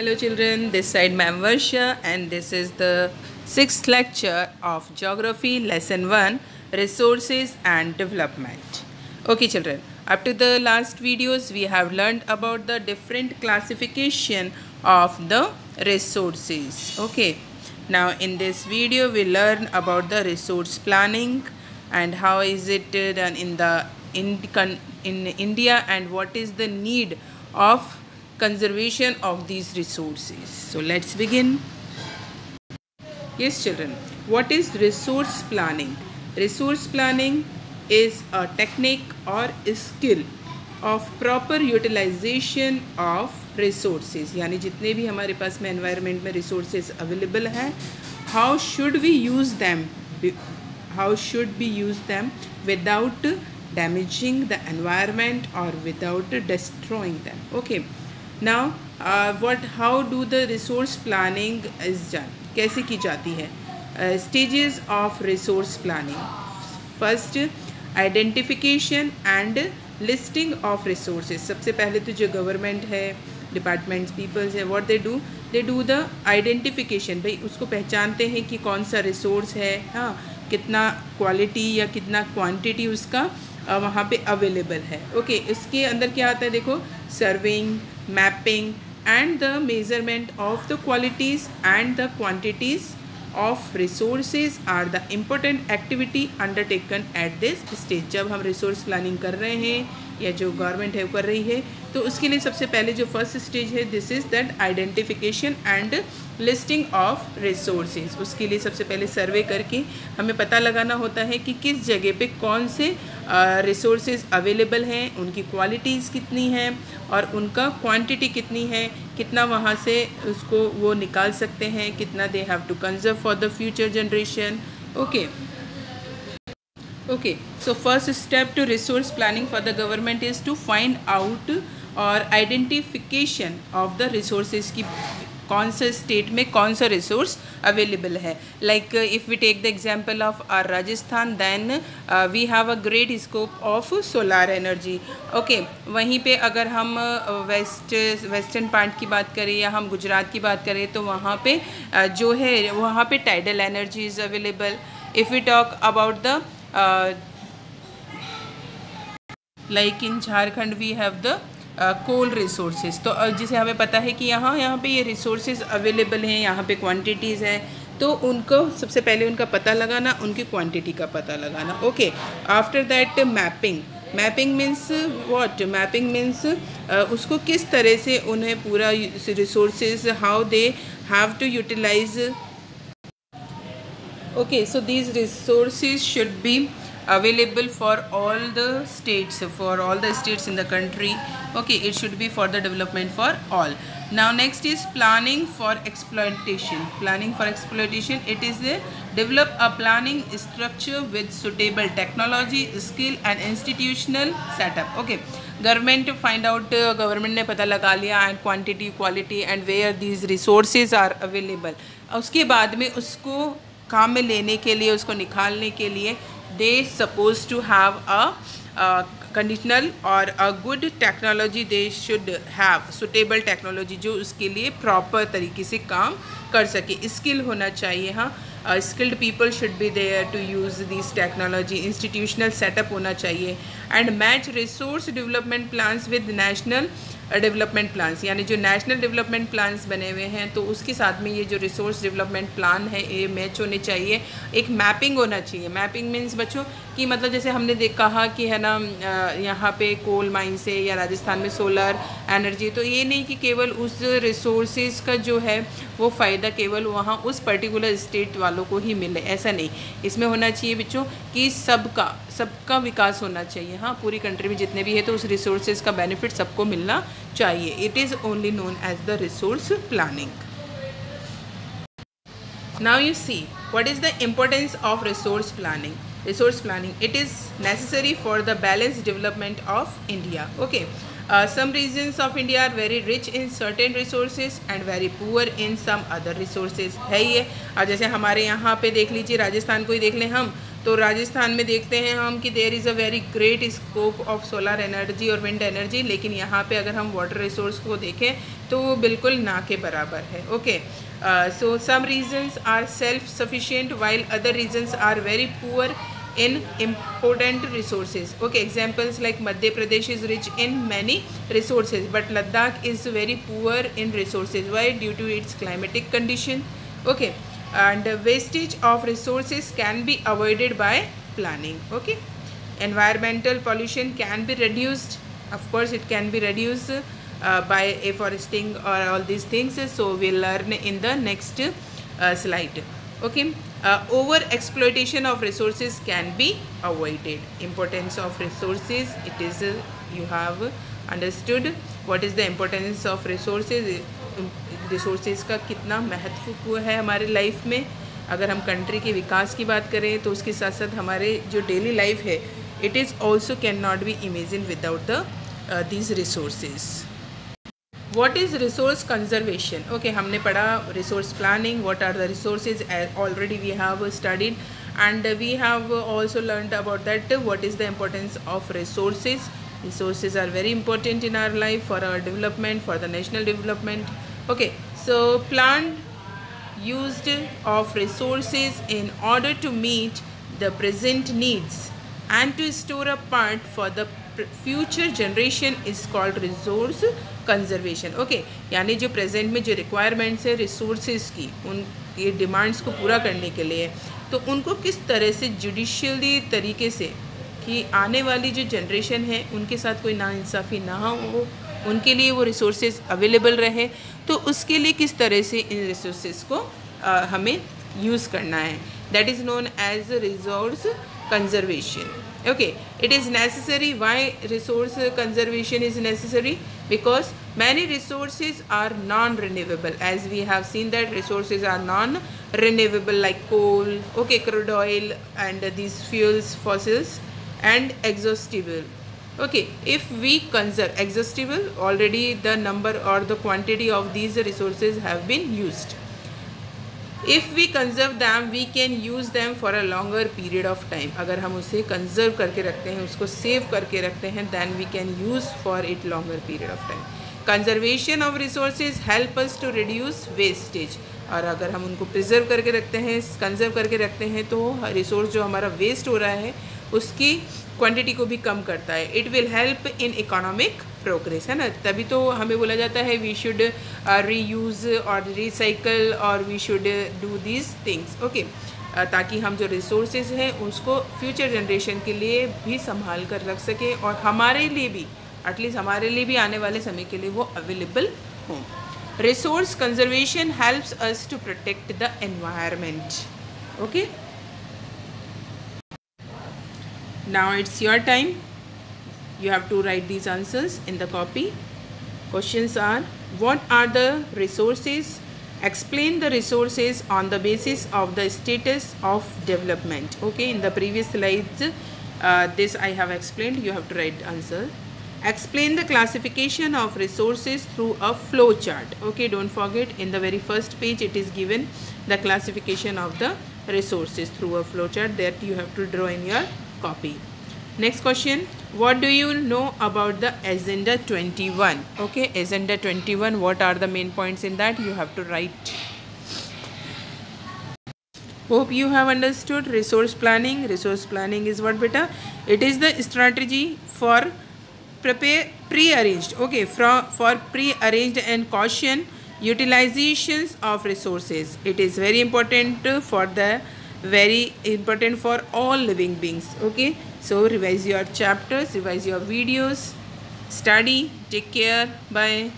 Hello children, this side Ma'am Varsha and this is the 6th lecture of Geography Lesson 1 Resources and Development. Okay children, up to the last videos we have learned about the different classification of the resources. Okay, now in this video we learn about the resource planning and how is it done in India and what is the need of conservation of these resources. So let's begin. Yes children, what is resource planning? Resource planning is a technique or skill of proper utilization of resources, यानी जितने भी हमारे पास में environment में resources available हैं, how should we use them without damaging the environment or without destroying them. Okay, now how do the resource planning is done? कैसे की जाती है? Stages of resource planning. First, identification and listing of resources. सबसे पहले तो जो government है, departments, peoples है, what they do the identification. भाई उसको पहचानते हैं कि कौन सा रिसोर्स है, हाँ कितना क्वालिटी या कितना क्वांटिटी उसका वहाँ पे अवेलेबल है. ओके, इसके अंदर क्या आता है देखो, surveying, mapping and the measurement of the qualities and the quantities of resources are the important activity undertaken at this stage. जब हम resource planning कर रहे हैं या जो गवर्नमेंट है वो कर रही है, तो उसके लिए सबसे पहले जो फर्स्ट स्टेज है, this is that identification and listing of resources. उसके लिए सबसे पहले सर्वे करके हमें पता लगाना होता है कि किस जगह पे कौन से रिसोर्सेज अवेलेबल हैं, उनकी क्वालिटीज़ कितनी हैं और उनका क्वांटिटी कितनी है, कितना वहाँ से उसको वो निकाल सकते हैं, कितना they have to conserve for the future generation. Okay, so first step to resource planning for the government is to find out or identification of the resources की कौन सा स्टेट में कौन सा रिसोर्स अवेलेबल है. Like if we take the example of Rajasthan, then we have a great scope of solar energy. Okay, वहीं पे अगर हम वेस्टर्न पार्ट की बात करें या हम गुजरात की बात करें तो वहाँ पे जो है वहाँ पे tidal energy is available. If we talk about the like in Jharkhand we have the coal resources. तो जिसे हमें पता है कि यहाँ पे ये रिसोर्सेज अवेलेबल हैं, यहाँ पे क्वांटिटीज़ हैं, तो उनको सबसे पहले उनका पता लगाना, उनकी क्वांटिटी का पता लगाना. Okay, after that mapping means what? Mapping means उसको किस तरह से उन्हें पूरा resources how they have to utilise. Okay, so these resources should be available for all the states in the country. Okay, it should be for the development for all. Now next is planning for exploitation. It is develop a planning structure with suitable technology, skill and institutional setup. Okay, government ने पता लगा लिया and quantity, quality and where these resources are available. उसके बाद में उसको काम में लेने के लिए, उसको निकालने के लिए they suppose to have a conditional और a good technology. They should have suitable technology जो उसके लिए प्रॉपर तरीके से काम कर सके. स्किल होना चाहिए, हाँ skilled people should be there to use this technology. Institutional setup होना चाहिए and match resource development plans with national development plans, यानी जो नेशनल डेवलपमेंट प्लान्स बने हुए हैं तो उसके साथ में ये जो रिसोर्स डेवलपमेंट प्लान है ये मैच होने चाहिए. एक मैपिंग होना चाहिए. मैपिंग मीन्स बच्चों कि मतलब जैसे हमने कहा कि है ना यहाँ पे कोल माइन से या राजस्थान में सोलर एनर्जी, तो ये नहीं कि केवल उस रिसोर्सेज का जो है वो फ़ायदा केवल वहाँ उस पर्टिकुलर स्टेट वालों को ही मिले, ऐसा नहीं. इसमें होना चाहिए बच्चों कि सबका विकास होना चाहिए. हाँ, पूरी कंट्री में जितने भी है तो उस रिसोर्सेज का बेनिफिट सबको मिलना चाहिए. It is only known as the resource planning. Now you see what is the importance of resource planning. It is necessary for the balanced development of India. Okay, some regions of India are very rich in certain resources and very poor in some other resources. है ये. और जैसे हमारे यहाँ पे देख लीजिए, राजस्थान को ही देख लें हम, तो राजस्थान में देखते हैं हम कि there is a very great scope of solar energy और विंड एनर्जी, लेकिन यहाँ पे अगर हम वाटर रिसोर्स को देखें तो वो बिल्कुल ना के बराबर है. Okay, so some regions are self-sufficient while other regions are very poor in important resources. Okay, examples like Madhya Pradesh is rich in many resources but Ladakh is very poor in resources. Why? Due to its climatic condition. Okay, and wastage of resources can be avoided by planning. Okay, environmental pollution can be reduced. Of course it can be reduced by afforesting or all these things. So we'll learn in the next slide. Okay, over exploitation of resources can be avoided. Importance of resources, it is you have understood what is the importance of resources. Resources का कितना महत्व है हमारे life में. अगर हम country के विकास की बात करें तो उसके साथ साथ हमारे जो डेली लाइफ है it is also can not be imagine without the these resources. What is resource conservation? Okay, हमने पढ़ा resource planning, what are the resources, already we have studied and we have also learned about that what is the importance of resources. Resources are very important in our life for our development, for the national development. Okay, so planned used of resources in order to meet the present needs and to store a part for the future generation is called resource conservation. Okay, यानी जो present में जो requirements है resources की, उन ये demands को पूरा करने के लिए, तो उनको किस तरह से जुडिशियली तरीके से कि आने वाली जो जनरेशन है उनके साथ कोई नाइंसाफ़ी ना हो, उनके लिए वो रिसोर्सेज अवेलेबल रहे, तो उसके लिए किस तरह से इन रिसोर्सेज को हमें यूज़ करना है. That is known as resource conservation. Okay, it is necessary. Why resource conservation is necessary? because many resources are non-renewable, as we have seen that resources are non-renewable like coal, okay, crude oil and these fuels, fossils, and exhaustible. Okay, if we conserve exhaustible, already the number or the quantity of these resources have been used. If we conserve them, we can use them for a longer period of time. अगर हम उसे conserve करके रखते हैं, उसको save करके रखते हैं, then we can use for it longer period of time. Conservation of resources help us to reduce wastage. और अगर हम उनको preserve करके रखते हैं, conserve करके रखते हैं, तो resource जो हमारा waste हो रहा है, उसकी क्वांटिटी को भी कम करता है. It will help in economic progress, है ना. तभी तो हमें बोला जाता है वी शुड रीयूज़ और रिसाइकल और we should do these things. Okay, ताकि हम जो रिसोर्सेज हैं उसको फ्यूचर जनरेशन के लिए भी संभाल कर रख सकें और हमारे लिए भी, एटलीस्ट हमारे लिए भी आने वाले समय के लिए वो अवेलेबल हों. Resource conservation helps us to protect the environment. Okay, now it's your time. You have to write these answers in the copy. Questions are: what are the resources? Explain the resources on the basis of the status of development. Okay, in the previous slides this I have explained. You have to write answer. Explain the classification of resources through a flow chart. Okay, don't forget, in the very first page it is given the classification of the resources through a flow chart that you have to draw in your copy. Next question: what do you know about the Agenda 21? Okay, Agenda 21, what are the main points in that? You have to write. Hope you have understood. Resource planning. Resource planning is what, beta? It is the strategy for pre-arranged, okay, for pre-arranged and caution utilizations of resources. It is very important very important for all living beings. Okay, so revise your chapters, revise your videos, study. Take care. Bye.